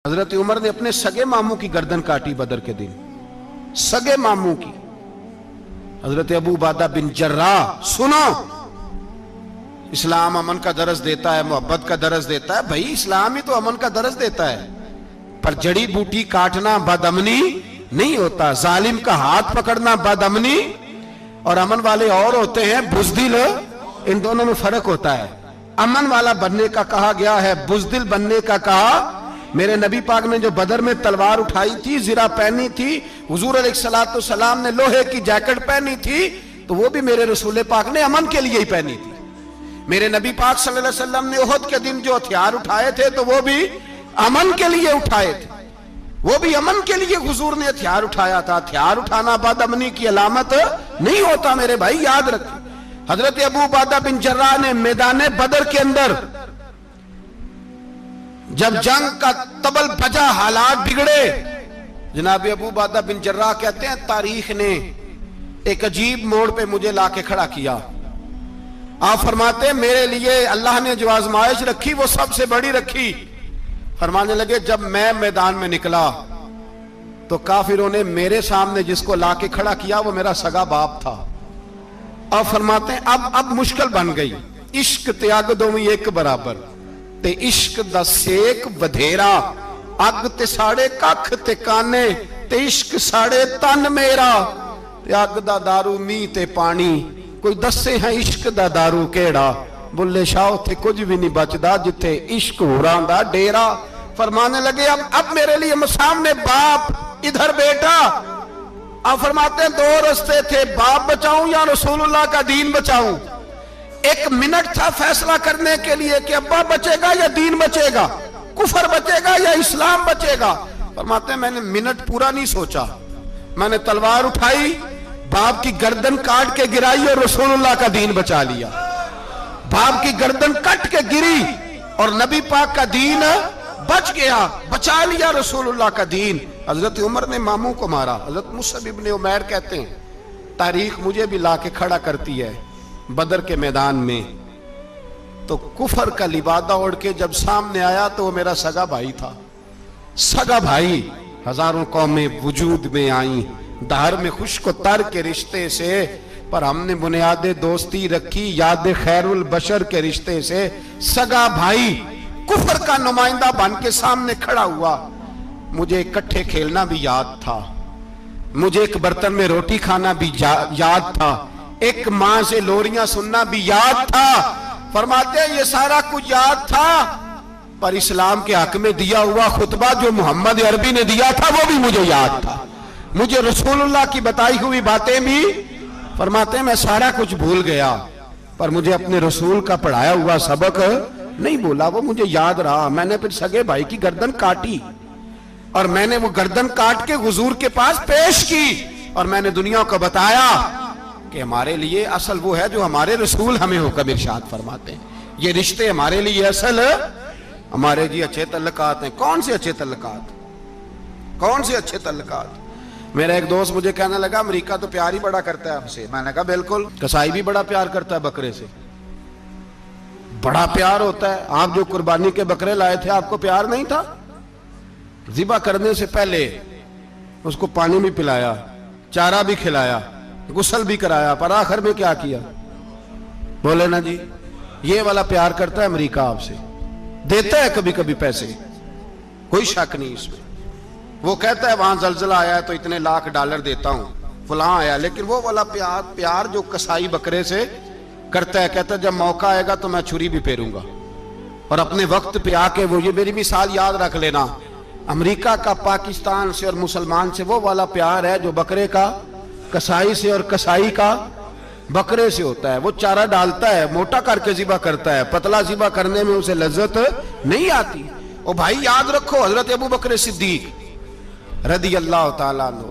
حضرت عمر نے اپنے سگے ماموں کی گردن کاٹی بدر کے دن، سگے ماموں کی۔ حضرت ابو عبیدہ بن جراح، سنو، اسلام امن کا درس دیتا ہے، محبت کا درس دیتا ہے، بھائی اسلام ہی تو امن کا درس دیتا ہے، پر جڑی بوٹی کاٹنا بد امنی نہیں ہوتا، ظالم کا ہاتھ پکڑنا بد امنی، اور امن والے اور ہوتے ہیں بزدل، ان دونوں میں فرق ہوتا ہے۔ امن والا بننے کا کہا گیا ہے، بزدل بننے کا کہا۔ میرے نبی پاک نے جو بدر میں تلوار اٹھائی تھی، زرہ پہنی تھی، حضور علیہ السلام نے لوہے کی جیکٹ پہنی تھی، تو وہ بھی میرے رسول پاک نے امن کے لیے ہی پہنی تھی۔ میرے نبی پاک صلی اللہ علیہ وسلم نے احد کے دن جو ہتھیار اٹھائے تھے تو وہ بھی امن کے لیے اٹھائے تھے، وہ بھی امن کے لیے حضور نے ہتھیار اٹھایا تھا۔ ہتھیار اٹھانا بد امنی کی علامت نہیں ہوتا میرے بھائی، یاد رکھیں۔ حضرت ابو عبیدہ بن جراح نے میدان بدر کے اندر جب جنگ کا تبل بجا، حالات بگڑے، جناب ابو عبیدہ بن جراح کہتے ہیں تاریخ نے ایک عجیب موڑ پہ مجھے لا کے کھڑا کیا۔ آپ فرماتے ہیں میرے لیے اللہ نے جو آزمائش رکھی وہ سب سے بڑی رکھی۔ فرمانے لگے جب میں میدان میں نکلا تو کافروں نے میرے سامنے جس کو لا کے کھڑا کیا وہ میرا سگا باپ تھا۔ اب فرماتے ہیں اب مشکل بن گئی، عشق تے اگ دوویں ایک برابر، تے عشق دا سیک بدھیرا، اگ تے ساڑے ککھ تے کانے، تے عشق ساڑے تن میرا، تے اگ دا دارو می تے پانی، کوئی دسے ہیں عشق دا دارو کیڑا، بلے شاہ تھے کچھ بھی نہیں بچدا جتھے عشق ہو دا ڈیرا۔ فرمانے لگے اب میرے لیے سامنے باپ، ادھر بیٹا۔ آپ فرماتے ہیں دو رستے تھے، باپ بچاؤں یا رسول اللہ کا دین بچاؤں۔ ایک منٹ تھا فیصلہ کرنے کے لیے کہ ابا بچے گا یا دین بچے گا، کفر بچے گا یا اسلام بچے گا۔ فرماتے ہیں میں نے منٹ پورا نہیں سوچا، میں نے تلوار اٹھائی، باپ کی گردن کاٹ کے گرائی اور رسول اللہ کا دین بچا لیا۔ باپ کی گردن کٹ کے گری اور نبی پاک کا دین بچ گیا، بچا لیا رسول اللہ کا دین۔ حضرت عمر نے ماموں کو مارا۔ حضرت مصعب ابن عمیر کہتے ہیں تاریخ مجھے بھی لا کے کھڑا کرتی ہے بدر کے میدان میں، تو کفر کا لبادہ اوڑھ کے جب سامنے آیا تو وہ میرا سگا بھائی تھا، سگا بھائی۔ ہزاروں قومیں وجود میں آئیں دہر میں خشک و تر کے رشتے سے، پر ہم نے بنیاد دوستی رکھی یاد خیر البشر کے رشتے سے۔ سگا بھائی کفر کا نمائندہ بن کے سامنے کھڑا ہوا۔ مجھے اکٹھے کھیلنا بھی یاد تھا، مجھے ایک برتن میں روٹی کھانا بھی یاد تھا، ایک ماں سے لوریاں سننا بھی یاد تھا۔ فرماتے ہیں یہ سارا کچھ یاد تھا، پر اسلام کے حق میں دیا ہوا خطبہ جو محمد عربی نے دیا تھا وہ بھی مجھے یاد تھا، مجھے رسول اللہ کی بتائی ہوئی باتیں بھی۔ فرماتے ہیں میں سارا کچھ بھول گیا، پر مجھے اپنے رسول کا پڑھایا ہوا سبق نہیں بولا، وہ مجھے یاد رہا۔ میں نے پھر سگے بھائی کی گردن کاٹی اور میں نے وہ گردن کاٹ کے حضور کے پاس پیش کی، اور میں نے دنیا کو بتایا کہ ہمارے لیے اصل وہ ہے جو ہمارے رسول ہمیں حکم ارشاد فرماتے ہیں۔ یہ رشتے ہمارے لیے اصل ہمارے جی اچھے تعلقات ہیں۔ کون سے اچھے تعلقات؟ کون سے اچھے تعلقات؟ میرا ایک دوست مجھے کہنے لگا امریکہ تو پیار ہی بڑا کرتا ہے ہم سے۔ میں نے کہا بالکل، کسائی بھی بڑا پیار کرتا ہے بکرے سے، بڑا پیار ہوتا ہے۔ آپ جو قربانی کے بکرے لائے تھے آپ کو پیار نہیں تھا؟ ذبح کرنے سے پہلے اس کو پانی بھی پلایا، چارہ بھی کھلایا، غسل بھی کرایا، پر آخر میں کیا کیا؟ بولے نا جی، یہ والا پیار کرتا ہے امریکہ آپ سے، دیتا ہے کبھی کبھی پیسے، کوئی شک نہیں اس میں۔ وہ کہتا ہے وہاں زلزلہ آیا ہے تو اتنے لاکھ ڈالر دیتا ہوں، فلاں آیا، لیکن وہ والا پیار جو کسائی بکرے سے کرتا ہے، کہتا ہے جب موقع آئے گا تو میں چھری بھی پھیروں گا، اور اپنے وقت پہ آ کے وہ، یہ میری مثال یاد رکھ لینا، امریکہ کا پاکستان سے اور مسلمان سے وہ والا پیار ہے جو بکرے کا کسائی سے اور کسائی کا بکرے سے ہوتا ہے۔ وہ چارہ ڈالتا ہے، موٹا کر کے ذبح کرتا ہے، پتلا ذبح کرنے میں اسے لذت نہیں آتی۔ اور بھائی یاد رکھو حضرت ابو بکر صدیق رضی اللہ تعالیٰ عنہ،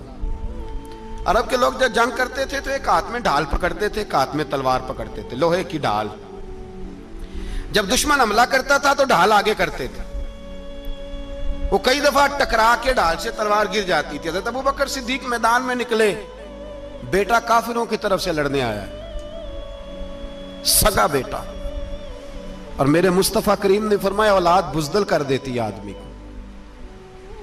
عرب کے لوگ جب جنگ کرتے تھے تو ایک ہاتھ میں ڈھال پکڑتے تھے، ایک ہاتھ میں تلوار پکڑتے تھے، لوہے کی ڈھال۔ جب دشمن حملہ کرتا تھا تو ڈھال آگے کرتے تھے، وہ کئی دفعہ ٹکرا کے ڈھال سے تلوار گر جاتی تھی۔ حضرت ابو بکر صدیق میدان میں نکلے، بیٹا کافروں کی طرف سے لڑنے آیا ہے، سگا بیٹا، اور میرے مصطفیٰ کریم نے فرمایا اولاد بزدل کر دیتی ہے آدمی کو۔